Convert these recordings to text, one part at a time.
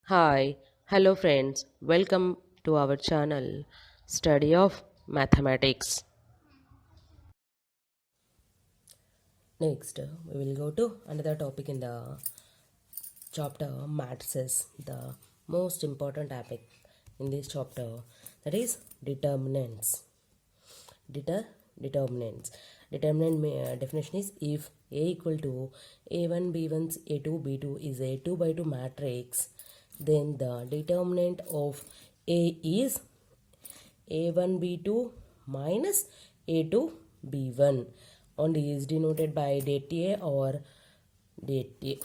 Hi, hello friends, welcome to our channel Study of Mathematics. Next, we will go to another topic in the chapter Matrices, the most important topic in this chapter, that is determinants. Determinants. Definition is if A equal to A1 B1 A2 B2 is a 2 by 2 matrix, then the determinant of A is A1 B2 minus A2 B1, and is denoted by det A or det A.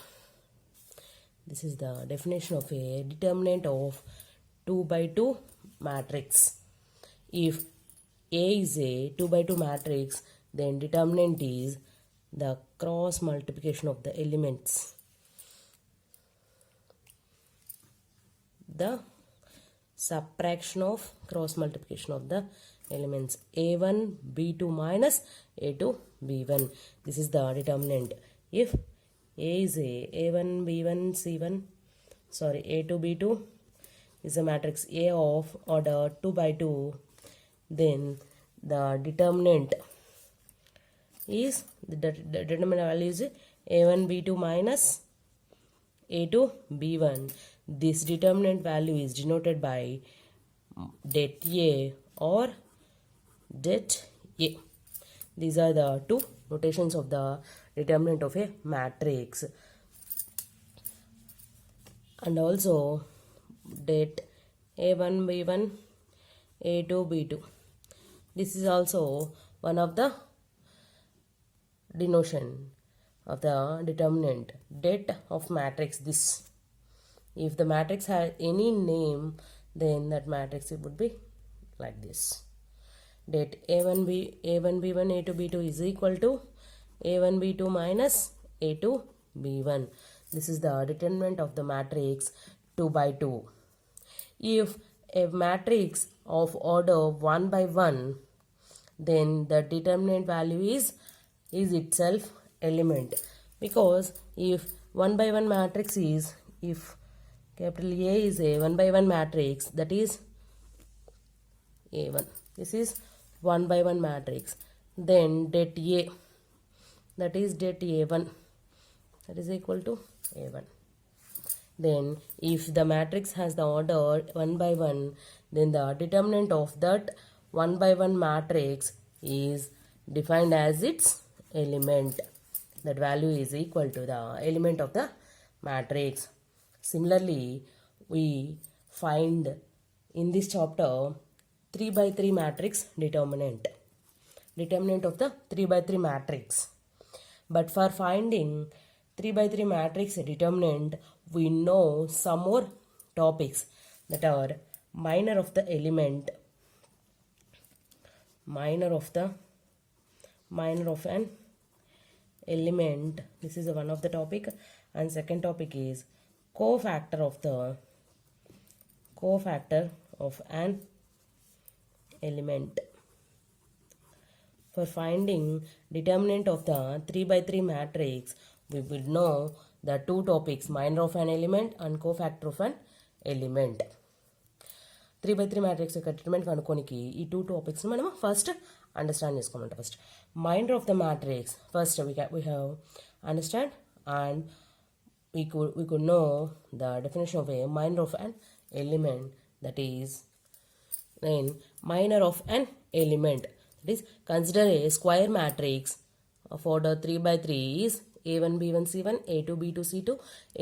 This is the definition of a determinant of 2 by 2 matrix. If A is a 2 by 2 matrix, then determinant is the cross multiplication of the elements. The subtraction of cross multiplication of the elements A1 B2 minus A2 B1. This is the determinant. If A is A1 B1 C1, A2 B2 is a matrix A of order 2 by 2, then the determinant is the determinant value is A1 B2 minus A2 B1. This determinant value is denoted by det A or det A. These are the two notations of the determinant of a matrix. And also det A1 B1 A2 B2. This is also one of the denotation of the determinant. Det of matrix this. If the matrix has any name, then that matrix it would be like this. Det A1 B1 A2 B2 is equal to A1 B2 minus A2 B1. This is the determinant of the matrix 2 by 2. If a matrix of order 1 by 1, then the determinant value is itself element, because if 1 by 1 matrix is, if capital A is a 1 by 1 matrix, that is A1. This is 1 by 1 matrix. Then det A, that is det A1, that is equal to A1. Then if the matrix has the order 1 by 1, then the determinant of that 1 by 1 matrix is defined as its element. That value is equal to the element of the matrix. Similarly, we find in this chapter 3 by 3 matrix determinant of the 3 by 3 matrix. But for finding 3 by 3 matrix determinant, we know some more topics, that are minor of an element. This is one of the topic, and second topic is cofactor of an element. For finding determinant of the 3 by 3 matrix, we will know the two topics, minor of an element and cofactor of an element. 3 by 3 matrix యొక్క determinant కనుక్కోనికి ఈ two topics మనం first understand చేసుకోమంట. First minor of the matrix, first we have understand, and we could know the definition of a minor of an element, that is, then minor of an element, that is, consider a square matrix of order 3 by 3 is A1 B1 C1 A2 B2 C2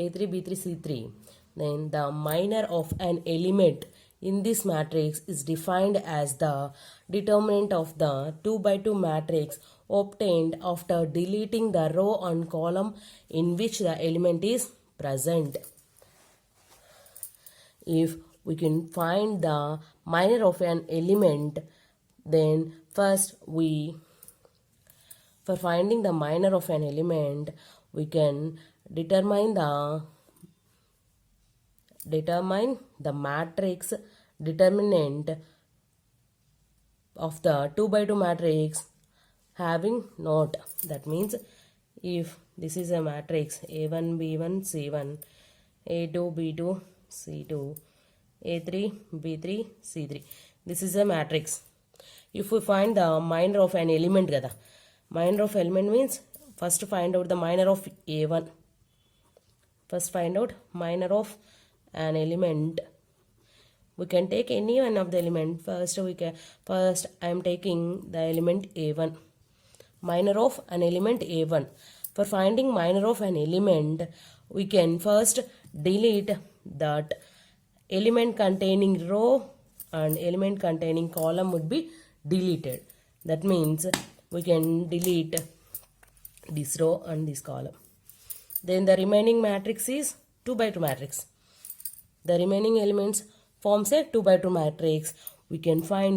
A3 B3 C3. Then the minor of an element in this matrix is defined as the determinant of the 2 by 2 matrix obtained after deleting the row and column in which the element is present. If we can find the minor of an element, then first for finding the minor of an element, we can determine the matrix determinant of the 2 by 2 matrix having not. That means if this is a matrix A1 B1 C1 A2 B2 C2, A3, B3, C3. This is a matrix. If we find the minor of an element kada, minor of element means first find out the minor of A1. First find out minor of an element. We can take any one of the element. First I am taking the element A1. Minor of an element A1. For finding minor of an element, we can first delete that element containing row and element containing column would be deleted. That means we can delete this row and this column. Then the remaining matrix is 2 by 2 matrix. The remaining elements forms a 2 by 2 matrix. We can find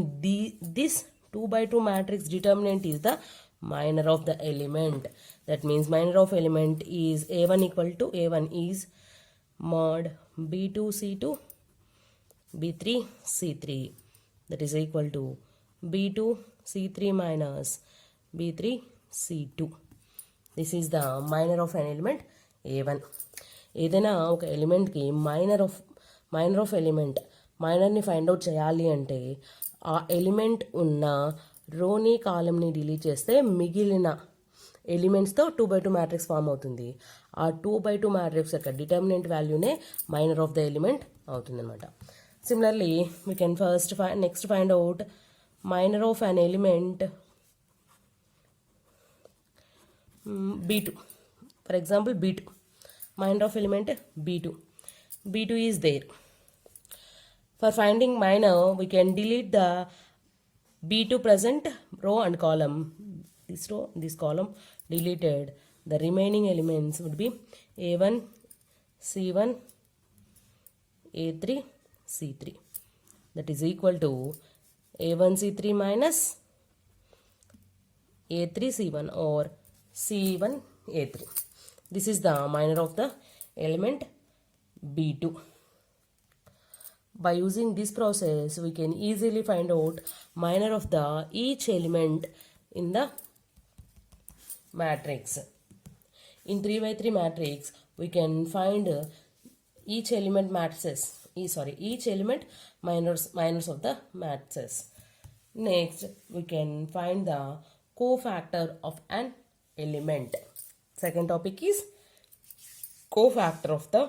this 2 by 2 matrix determinant is the minor of the element. That means minor of element is A1 equal to A1 is mod B2 C2 B3 C3. That is equal to B2 C3 minus B3 C2. This is the minor of an element A1. ఏదైనా ఒక ఎలిమెంట్కి minor of element మైనర్ని find out చేయాలి అంటే ఆ element ఉన్న రోని కాలంని delete చేస్తే మిగిలిన ఎలిమెంట్స్తో 2 by 2 మ్యాట్రిక్స్ ఫామ్ అవుతుంది. ఆ 2 by 2 మ్యాట్రిక్స్ యొక్క డిటర్మినెంట్ వాల్యూనే మైనర్ ఆఫ్ ద ఎలిమెంట్ అవుతుంది అనమాట. Similarly we can next find out minor of an element B2. For example, B2. Minor of element B2. B2 is there. For finding minor, we can delete the B2 present row and column. This row, this column deleted. The remaining elements would be A1, C1, A3, C3. That is equal to A1, C3 minus A3, C1 or C1, A3. This is the minor of the element B2. By using this process, we can easily find out minor of the each element in the matrix. In 3 by 3 matrix, we can find each element matrices. Each element minors of the matrices. Next, we can find the cofactor of an element. Second topic is cofactor of the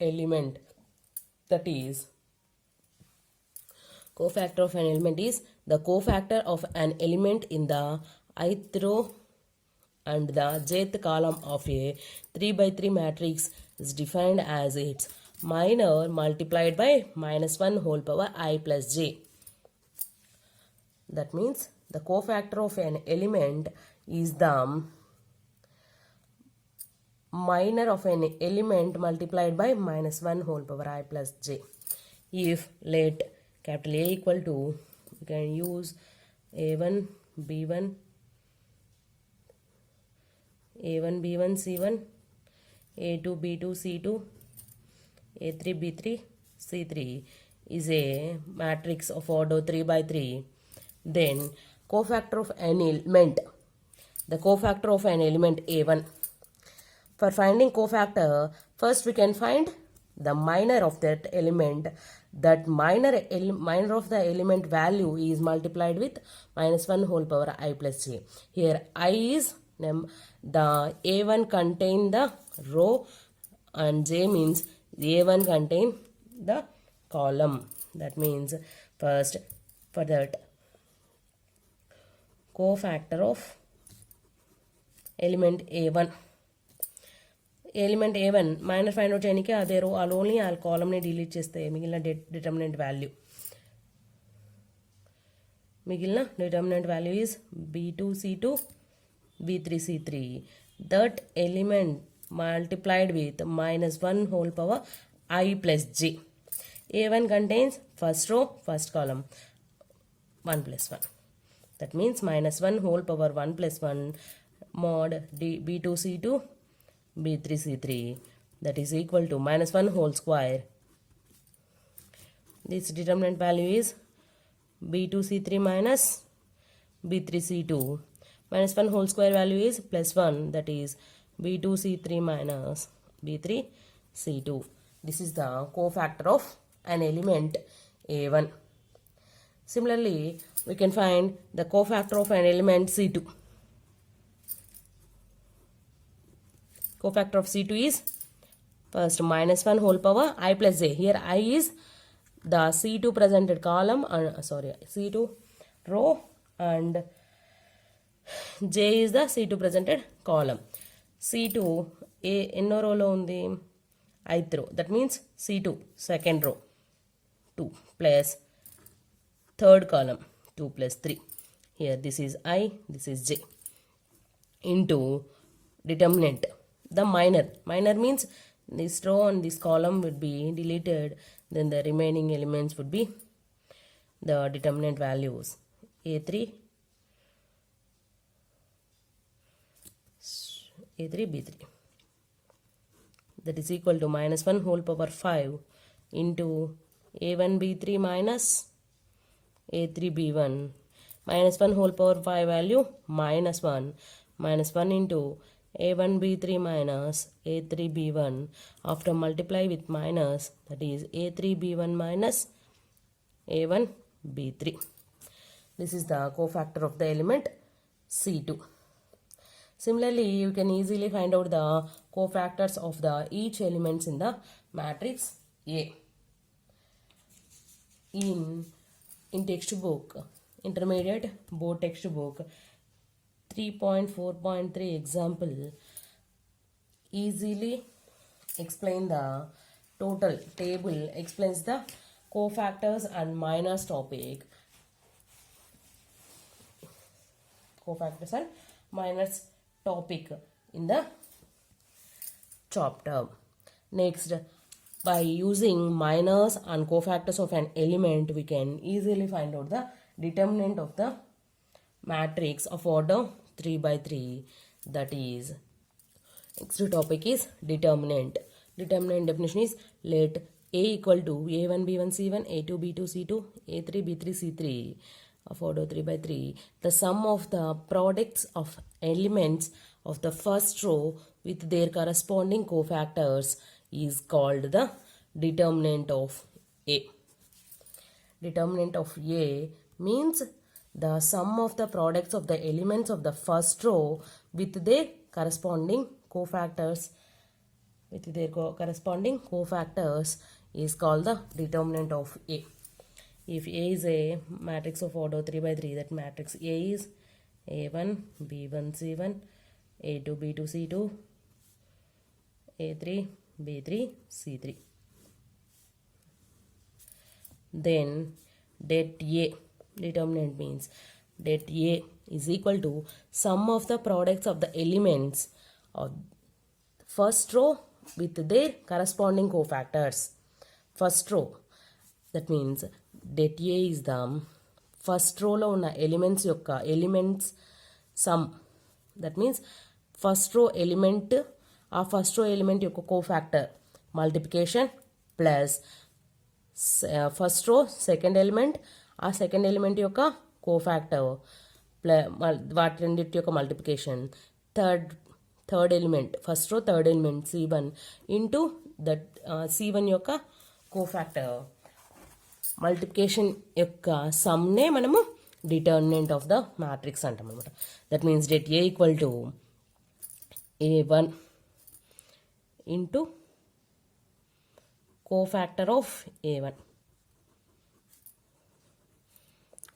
element. That is, cofactor of an element is the cofactor of an element in the ith row and the jth column of a 3 by 3 matrix is defined as its minor multiplied by -1 whole power I plus j. That means the cofactor of an element is the minor of an element multiplied by -1 whole power I plus j. If let capital A equal to, we can use A1, B1, A1, B1, C1, A2, B2, C2, A3, B3, C3 is a matrix of order 3 by 3. Then cofactor of an element, the cofactor of an element A1. For finding cofactor, first we can find the minor of that element. That minor of the element value is multiplied with -1 whole power I plus j. Here I is the A1 contain the row and j means A1 contain the column. That means first for that cofactor of element A1. Element A1 minor find out చేయడానికి అదే row only ఆ కాలమ్ని delete చేస్తే మిగిలిన determinant value is B2 C2 B3 C3. That element multiplied with -1 whole power I plus j. A1 contains first row, first column 1 plus 1. That means -1 whole power 1 plus 1 mod B2 C2 B3 C3, that is equal to -1 whole square. This determinant value is B2 C3 minus B3 C2. -1 whole square value is +1, that is B2 C3 minus B3 C2. This is the cofactor of an element A1. Similarly, we can find the cofactor of an element C2. Cofactor of C2 is first minus 1 whole power I plus j. Here I is the C2 presented column, C2 row, and j is the C2 presented column. C2 ఎన్నో రోలో ఉంది, ith row. That means C2 second row 2 plus third column 2 plus 3. Here this is I, this is j, into determinant. The minor means this row and this column would be deleted, then the remaining elements would be the determinant values A3, B3. That is equal to minus 1 whole power 5 into A1 B3 minus A3 B1. Minus 1 whole power 5 value minus 1. Minus 1 into A1 B3 minus A3 B1. After multiply with minus, that is A3 B1 minus A1 B3. This is the cofactor of the element C2. Similarly, you can easily find out the cofactors of the each elements in the matrix A. In textbook, intermediate board textbook 3.4.3 example, easily explain the total table, explains the cofactors and minors topic. Cofactors and minors topic in the chapter. Next, by using minors and cofactors of an element, we can easily find out the determinant of the matrix of order 3 by 3. That is, next topic is determinant. Determinant definition is, let A equal to A1 B1 C1, A2 B2 C2, A3 B3 C3 of order 3 by 3. The sum of the products of elements of the first row with their corresponding cofactors is called the determinant of A. Determinant of A means the sum of the products of the elements of the first row with their corresponding cofactors. Is called the determinant of A. If A is a matrix of order 3 by 3, that matrix A is A1 B1 C1, A2 B2 C2, A3 B3 C3. Then det A, determinant means det A is equal to sum of the products of the elements of first row with their corresponding cofactors. First row, that means det A is the first row lo ఉన్న elements యొక్క elements sum. That means first row element, ఆ first row element యొక్క cofactor multiplication plus first row second element, ఆ second element యొక్క cofactor వాటి రెండింటి యొక్క multiplication. Third element, first row third element C1 into that C1 యొక్క cofactor multiplication యొక్క సమ్నే మనము determinant of the matrix అంటాం అనమాట. That means det A equal to A1 into cofactor of A1.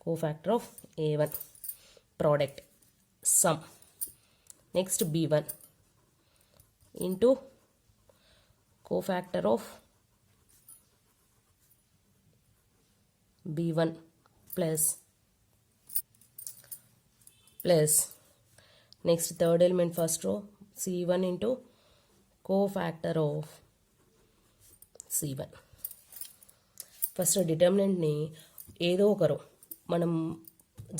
Cofactor of A1 product sum. Next B1 into cofactor of B1 plus next third element first row C1 into cofactor of C1. First డిటర్మినెంట్ని ఏదో ఒక రో మనం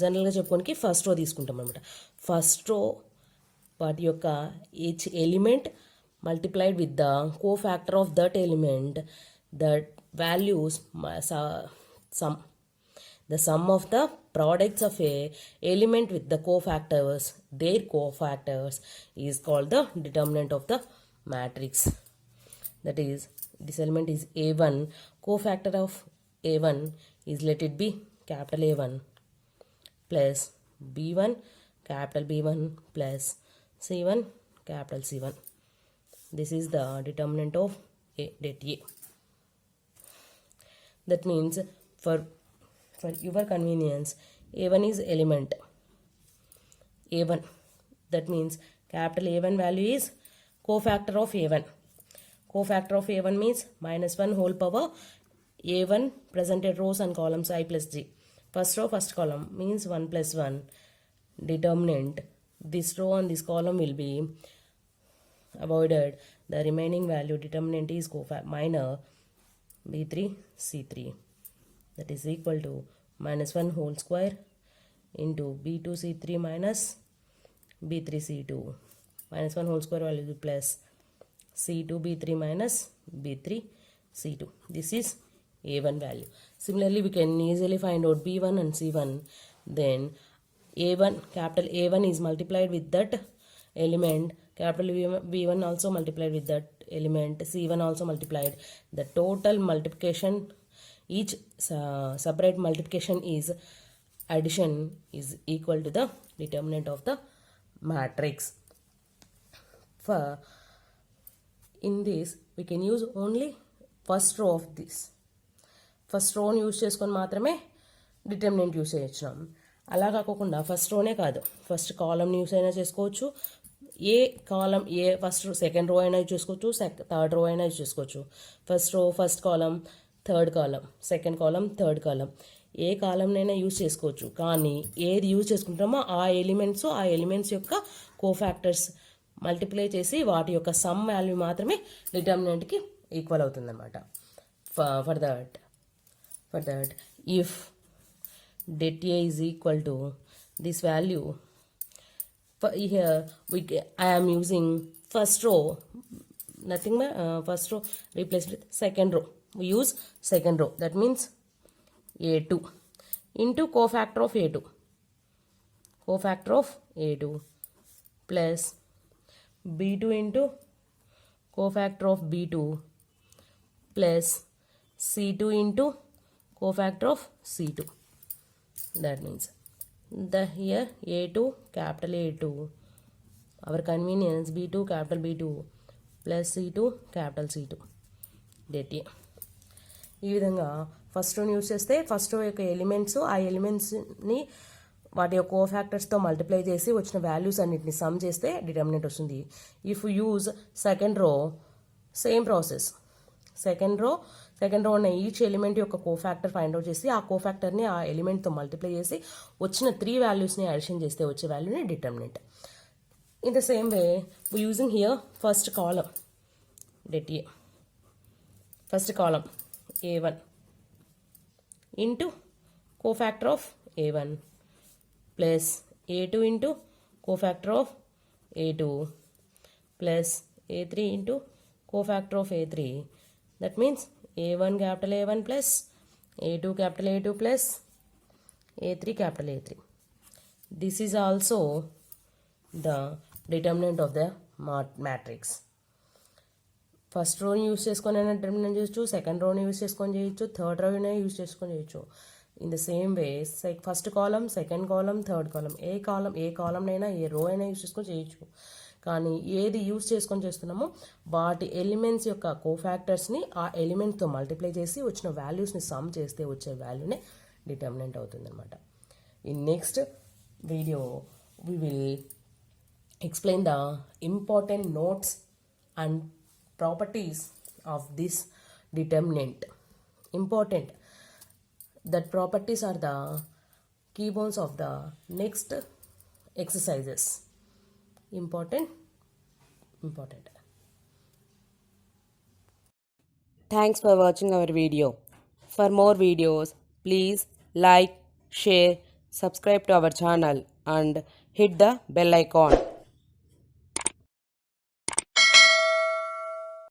జనరల్గా చెప్పుకోనికి first row తీసుకుంటాం అనమాట. First row వాటి యొక్క each element multiplied with the cofactor of that element, that values sum. The sum of the products of a element with the cofactors, their cofactors, is called the determinant of the matrix. That is, this element is A1, cofactor of A1 is, let it be capital A1 plus B1 capital B1 plus C1 capital C1. This is the determinant of det A. That means for your convenience, A1 is element A1. That means capital A1 value is cofactor of A1. Cofactor of A1 means minus 1 whole power A1 presented rows and columns I plus J. First row, first column means 1 plus 1. Determinant, this row and this column will be avoided. The remaining value determinant is minor B3 C3. That is equal to minus 1 whole square into B2 C3 minus B3 C2. Minus 1 whole square value plus C2 B3 minus B3 C2. This is A1 value. Similarly, we can easily find out B1 and C1. Then A1, capital A1 is multiplied with that element. Capital B1 also multiplied with that element. C1 also multiplied. The total multiplication, each separate multiplication is addition is equal to the determinant of the matrix. For in this, we can use only first row of this. First రోని use చేసుకొని మాత్రమే determinant use చేయొచ్చున్నాం. అలా కాకుండా first రోనే కాదు, first కాలంని use అయినా చేసుకోవచ్చు. ఏ కాలం, ఏ first second row అయినా use చేసుకోవచ్చు, థర్డ్ రో అయినా యూజ్ చేసుకోవచ్చు. First row, first column, third column, second column, third column, ఏ కాలంనైనా యూజ్ చేసుకోవచ్చు. కానీ ఏది యూజ్ చేసుకుంటామో ఆ ఎలిమెంట్స్ యొక్క కోఫాక్టర్స్ మల్టిప్లై చేసి వాటి యొక్క సమ్ వాల్యూ మాత్రమే డిటర్మినెంట్కి ఈక్వల్ అవుతుందన్నమాట. For that if det A is equal to this value, here I am using first row, nothing but first row replaced with second row. We use second row, that means A2 into cofactor of A2 plus B2 into cofactor of B2 plus C2 into cofactor of C2. That means here A2 capital A2, our convenience B2 capital B2 plus C2 capital C2 det A. ఈ విధంగా first రోని use చేస్తే first row యొక్క elements, ఆ ఎలిమెంట్స్ని వాటి యొక్క కోఫాక్టర్స్తో multiply చేసి వచ్చిన వాల్యూస్ అన్నిటిని సమ్ చేస్తే డిటర్మినెంట్ వస్తుంది. If use second row, same process. Second row ఉన్న ఈచ్ ఎలిమెంట్ యొక్క కోఫాక్టర్ ఫైండ్ అవుట్ చేసి ఆ కోఫాక్టర్ని ఆ ఎలిమెంట్తో మల్టిప్లై చేసి వచ్చిన 3 వాల్యూస్ని అడిషన్ చేస్తే వచ్చే వాల్యూని determinant. In the same way we using here first column det A. First column A1 into cofactor of A1 plus A2 into cofactor of A2 plus A3 into cofactor of A3. That means A1 capital A1 plus A2 capital A2 plus A3 capital A3. This is also the determinant of the matrix. First రోని use చేసుకొని డిటర్మినెంట్ చేయొచ్చు, second రోని use చేసుకొని చేయొచ్చు, third రోని use చేసుకొని చేయొచ్చు. In the same way first column, second column, third column, ఏ కాలంనైనా ఏ రో అయినా యూజ్ చేసుకొని చేయొచ్చు. కానీ ఏది యూజ్ చేసుకొని చేస్తున్నామో వాటి ఎలిమెంట్స్ యొక్క కోఫాక్టర్స్ని ఆ ఎలిమెంట్తో మల్టిప్లై చేసి వచ్చిన వాల్యూస్ని సమ్ చేస్తే వచ్చే వాల్యూనే డిటర్మినెంట్ అవుతుందన్నమాట. In next video we will explain the important notes and properties of this determinant. Important. That properties are the keybones of the next exercises. Important. Thanks for watching our video. For more videos, please like, share, subscribe to our channel and hit the bell icon.